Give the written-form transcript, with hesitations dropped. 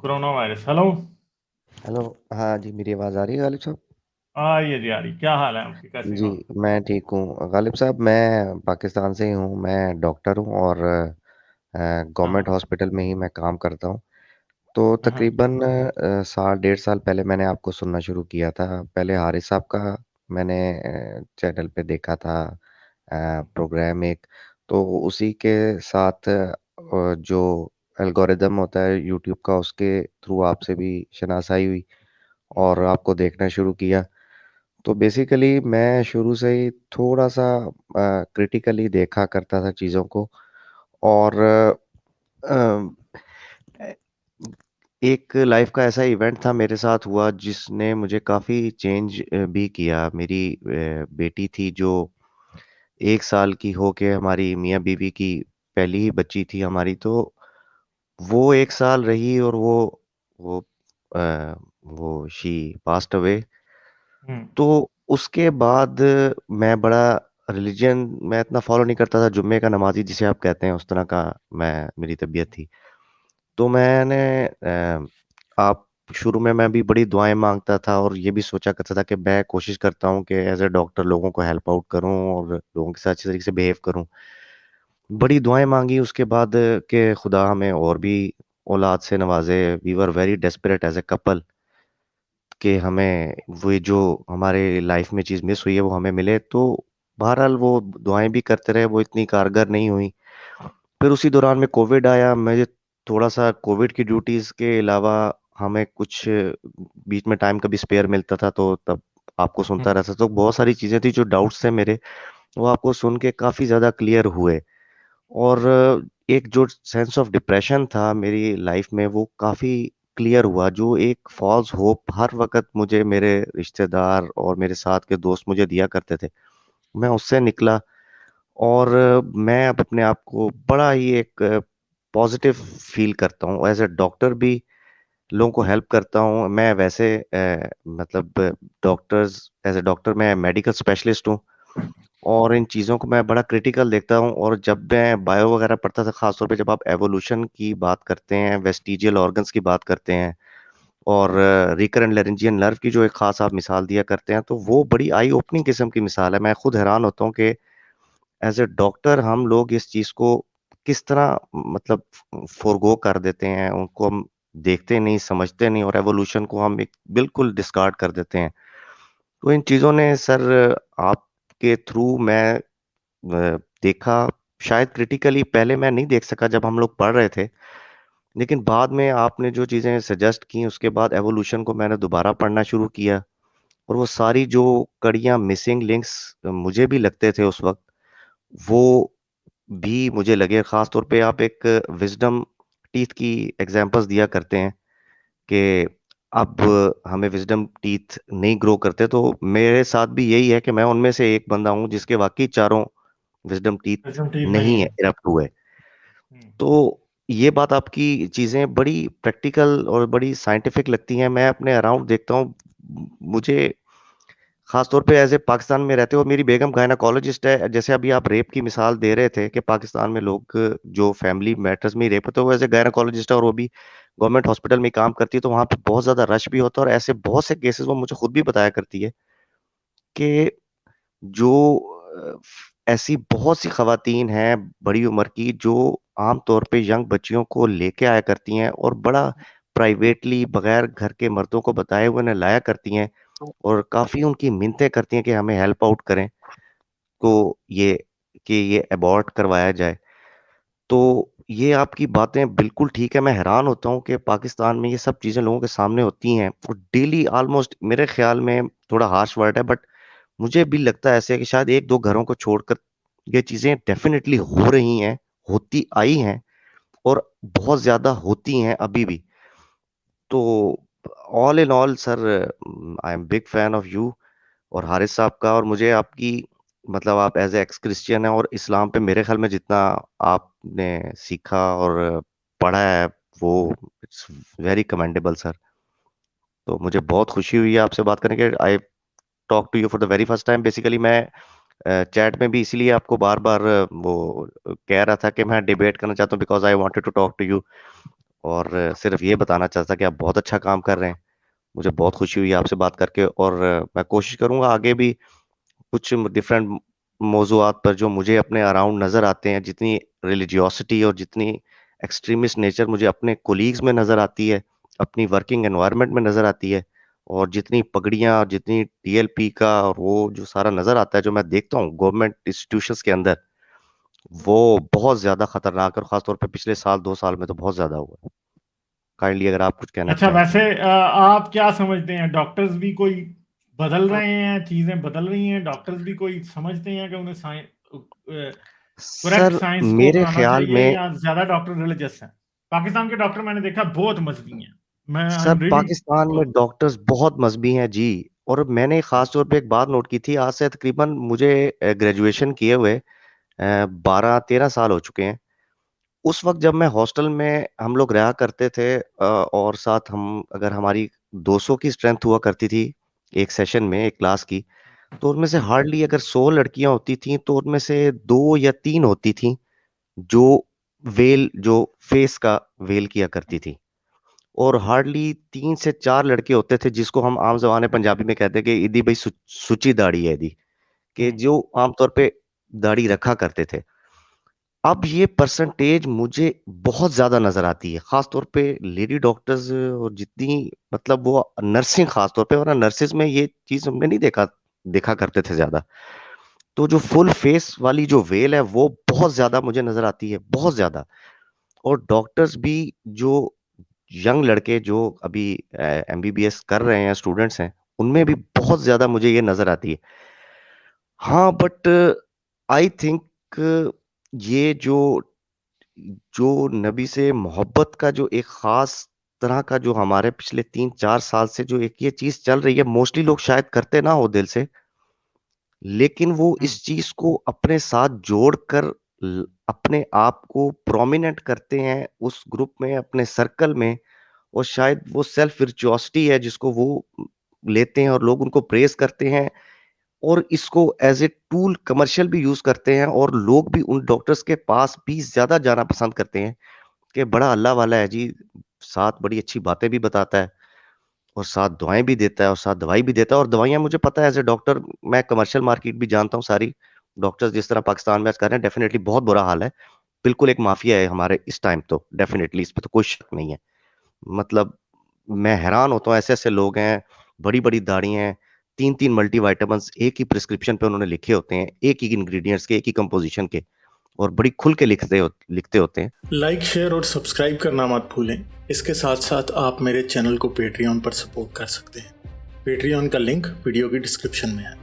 Corona virus. Hello. Hello. हाँ जी, मेरी आवाज़ आ रही है गालिब साहब? ये जी आ रही। क्या हाल है आपके, कैसे जी, हो? मैं ठीक हूँ गालिब साहब। मैं पाकिस्तान से ही हूँ, मैं डॉक्टर हूँ और गवर्नमेंट हाँ हॉस्पिटल में ही मैं काम करता हूँ। तो हाँ हाँ। तकरीबन साल डेढ़ साल पहले मैंने आपको सुनना शुरू किया था। पहले हारिस साहब का मैंने चैनल पे देखा था प्रोग्राम एक। तो उसी के साथ जो एल्गोरिदम होता है यूट्यूब का, उसके थ्रू आपसे भी शनासाई हुई और आपको देखना शुरू किया। तो बेसिकली मैं शुरू से ही थोड़ा सा क्रिटिकली देखा करता था चीज़ों को। और एक लाइफ का ऐसा इवेंट था मेरे साथ हुआ जिसने मुझे काफ़ी चेंज भी किया। मेरी बेटी थी जो 1 साल की हो के, हमारी मियाँ बीवी की पहली ही बच्ची थी हमारी। तो वो 1 साल रही और वो अ, वो शी पास्ट अवे। हम्म। तो उसके बाद मैं इतना फॉलो नहीं करता था, जुम्मे का नमाजी जिसे आप कहते हैं उस तरह का मैं मेरी तबीयत थी। तो मैंने आप शुरू में मैं भी बड़ी दुआएं मांगता था और ये भी सोचा करता था कि मैं कोशिश करता हूँ कि एज ए डॉक्टर लोगों को हेल्प आउट करूँ और लोगों के साथ अच्छी तरीके से बिहेव करूँ। बड़ी दुआएं मांगी उसके बाद कि खुदा हमें और भी औलाद से नवाजे। We were very desperate as a couple कि हमें वो जो हमारे लाइफ में चीज़ मिस हुई है वो हमें मिले। तो बहरहाल वो दुआएं भी करते रहे, वो इतनी कारगर नहीं हुई। फिर उसी दौरान में कोविड आया। मुझे थोड़ा सा कोविड की ड्यूटीज़ के अलावा हमें कुछ बीच में टाइम कभी स्पेयर मिलता था तो तब आपको सुनता हम्म। रहता। तो बहुत सारी चीज़ें थी, जो डाउट्स थे मेरे, वो आपको सुन के काफ़ी ज़्यादा क्लियर हुए। और एक जो सेंस ऑफ डिप्रेशन था मेरी लाइफ में, वो काफ़ी क्लियर हुआ। जो एक फॉल्स होप हर वक्त मुझे मेरे रिश्तेदार और मेरे साथ के दोस्त मुझे दिया करते थे, मैं उससे निकला। और मैं अब अपने आप को बड़ा ही एक पॉजिटिव फील करता हूँ। एज ए डॉक्टर भी लोगों को हेल्प करता हूँ मैं। वैसे मतलब डॉक्टर्स, एज ए डॉक्टर मैं मेडिकल स्पेशलिस्ट हूँ और इन चीज़ों को मैं बड़ा क्रिटिकल देखता हूँ। और जब मैं बायो वगैरह पढ़ता था, खासतौर पे जब आप एवोल्यूशन की बात करते हैं, वेस्टिजियल ऑर्गन्स की बात करते हैं और रिकरेंट लेरेंजियन नर्व की जो एक खास आप मिसाल दिया करते हैं, तो वो बड़ी आई ओपनिंग किस्म की मिसाल है। मैं खुद हैरान होता हूँ कि एज ए डॉक्टर हम लोग इस चीज़ को किस तरह मतलब फोरगो कर देते हैं, उनको हम देखते नहीं, समझते नहीं और एवोल्यूशन को हम एक बिल्कुल डिस्कार्ड कर देते हैं। तो इन चीज़ों ने सर आपके थ्रू मैं देखा। शायद क्रिटिकली पहले मैं नहीं देख सका जब हम लोग पढ़ रहे थे, लेकिन बाद में आपने जो चीज़ें सजेस्ट की उसके बाद एवोल्यूशन को मैंने दोबारा पढ़ना शुरू किया। और वो सारी जो कड़ियाँ, मिसिंग लिंक्स मुझे भी लगते थे उस वक्त, वो भी मुझे लगे। खास तौर पे आप एक विजडम टीथ की एग्जांपल्स दिया करते हैं कि अब हमें विजडम टीथ नहीं ग्रो करते। तो मेरे साथ भी यही है कि मैं उनमें से एक बंदा हूँ जिसके वाकई चारों विजडम टीथ विषम ठीक नहीं नहीं है, है। इरप्ट हुए। हम्म। तो ये बात, आपकी चीजें बड़ी प्रैक्टिकल और बड़ी साइंटिफिक लगती हैं। मैं अपने अराउंड देखता हूँ, मुझे खास तौर पे एज ए पाकिस्तान में रहते हो, मेरी बेगम गायनाकोलॉजिस्ट है। जैसे अभी आप रेप की मिसाल दे रहे थे कि पाकिस्तान में लोग जो फैमिली मैटर्स में रेप होते हैं, वो एज ए गायनाकोलॉजिस्ट है और वो भी गवर्नमेंट हॉस्पिटल में काम करती है। तो वहाँ पे बहुत ज्यादा रश भी होता है और ऐसे बहुत से केसेस वो मुझे खुद भी बताया करती है कि जो ऐसी बहुत सी खवातीन हैं बड़ी उम्र की, जो आम तौर पे यंग बच्चियों को लेके आया करती हैं और बड़ा प्राइवेटली बगैर घर के मर्दों को बताए हुए उन्हें लाया करती हैं और काफी उनकी मिन्नतें करती हैं कि हमें हेल्प आउट करें, तो ये कि ये अबॉर्ट करवाया जाए। तो ये आपकी बातें बिल्कुल ठीक है। मैं हैरान होता हूँ कि पाकिस्तान में ये सब चीजें लोगों के सामने होती हैं और डेली ऑलमोस्ट, मेरे ख्याल में थोड़ा हार्श वर्ड है बट मुझे भी लगता है ऐसे कि शायद एक दो घरों को छोड़कर ये चीजें डेफिनेटली हो रही हैं, होती आई हैं और बहुत ज्यादा होती हैं अभी भी। तो all in all sir, I am big fan of you और हारिस साहब का। और मुझे आपकी मतलब आप एज ए एक्स क्रिश्चियन है और इस्लाम पे मेरे ख्याल में जितना आपने सीखा और पढ़ा है, वो इट्स वेरी कमेंडेबल सर। तो मुझे बहुत खुशी हुई है आपसे बात करने के। I talk to you for the very first time. Basically मैं चैट में भी इसीलिए आपको बार बार वो कह रहा था कि मैं डिबेट करना चाहता हूँ, because I wanted to talk to you. और सिर्फ ये बताना चाहता था कि आप बहुत अच्छा काम कर रहे हैं। मुझे बहुत खुशी हुई आपसे बात करके, और मैं कोशिश करूंगा आगे भी कुछ डिफरेंट मौजूआत पर जो मुझे अपने अराउंड नज़र आते हैं, जितनी रिलीजियोसिटी और जितनी एक्सट्रीमिस्ट नेचर मुझे अपने कोलीग्स में नज़र आती है, अपनी वर्किंग एनवायरनमेंट में नज़र आती है, और जितनी पगड़ियाँ और जितनी टीएलपी का और वो जो सारा नज़र आता है जो मैं देखता हूँ गवर्नमेंट इंस्टीट्यूशंस के अंदर, वो बहुत ज़्यादा खतरनाक है, और ख़ासतौर पे पिछले साल 2 साल में तो बहुत ज़्यादा हुआ है। काइंडली अगर आप कुछ कहना अच्छा, चाहें तो। वैसे आप क्या समझते हैं, डॉक्टर्स भी कोई बदल रहे हैं, चीजें बदल रही हैं, डॉक्टर्स भी कोई समझते हैं कि उन्हें करेक्ट सर साइंस को मेरे अपनाना ख्याल चाहिए, में, या ज्यादा डॉक्टर रिलीजियस हैं? पाकिस्तान के डॉक्टर मैंने देखा बहुत मजबी हैं। मैं आई सर एम रियली पाकिस्तान में डॉक्टर्स बहुत मजबी हैं जी। और मैंने खास तौर पे एक बात नोट की थी, आज से तकरीबन मुझे ग्रेजुएशन किए हुए 12-13 साल हो चुके हैं। उस वक्त जब मैं हॉस्टल में हम लोग रहा करते थे, और साथ हम अगर हमारी 200 की स्ट्रेंथ हुआ करती थी एक सेशन में, एक क्लास की, तो उनमें से हार्डली अगर 100 लड़कियां होती थी तो उनमें से 2 या 3 होती थी जो वेल, जो फेस का वेल किया करती थी। और हार्डली 3 से 4 लड़के होते थे जिसको हम आम जबान पंजाबी में कहते हैं कि इदी भाई सुची दाढ़ी है इदी, कि जो आमतौर पे दाढ़ी रखा करते थे। अब ये परसेंटेज मुझे बहुत ज्यादा नजर आती है, खास तौर पे लेडी डॉक्टर्स, और जितनी मतलब वो नर्सिंग खास तौर पे, वरना नर्सिस में ये चीज हमने नहीं देखा देखा करते थे ज्यादा। तो जो फुल फेस वाली जो वेल है वो बहुत ज्यादा मुझे नजर आती है, बहुत ज्यादा। और डॉक्टर्स भी जो यंग लड़के जो अभी एमबीबीएस कर रहे हैं, स्टूडेंट्स हैं, उनमें भी बहुत ज्यादा मुझे ये नजर आती है। हाँ बट आई थिंक ये जो जो नबी से मोहब्बत का जो एक खास तरह का जो हमारे पिछले 3-4 साल से जो एक ये चीज चल रही है, मोस्टली लोग शायद करते ना हो दिल से, लेकिन वो इस चीज को अपने साथ जोड़कर अपने आप को प्रोमिनेंट करते हैं उस ग्रुप में, अपने सर्कल में। और शायद वो सेल्फ विर्चुअसिटी है जिसको वो लेते हैं, और लोग उनको प्रेज करते हैं, और इसको एज ए टूल कमर्शियल भी यूज करते हैं, और लोग भी उन डॉक्टर्स के पास भी ज्यादा जाना पसंद करते हैं कि बड़ा अल्लाह वाला है जी, साथ बड़ी अच्छी बातें भी बताता है, और साथ दुआएं भी देता है, और साथ दवाई भी देता है। और दवाइयां मुझे पता है एज ए डॉक्टर, मैं कमर्शियल मार्केट भी जानता हूँ सारी। डॉक्टर्स जिस तरह पाकिस्तान में आज कर रहे हैं, डेफिनेटली बहुत बुरा हाल है। बिल्कुल एक माफिया है हमारे इस टाइम, तो डेफिनेटली इस पर तो कोई शक नहीं है। मतलब मैं हैरान होता हूँ, ऐसे ऐसे लोग हैं, बड़ी बड़ी दाढ़ी हैं, 3-3 मल्टीविटामिन्स एक ही प्रिस्क्रिप्शन पे उन्होंने लिखे होते हैं, एक ही इंग्रेडिएंट्स के, एक ही कंपोजिशन के, और बड़ी खुल के लिखते होते हैं। लाइक, शेयर और सब्सक्राइब करना मत भूलें। इसके साथ साथ आप मेरे चैनल को पेट्रियन पर सपोर्ट कर सकते हैं। पेट्रियन का लिंक वीडियो की डिस्क्रिप्शन में है।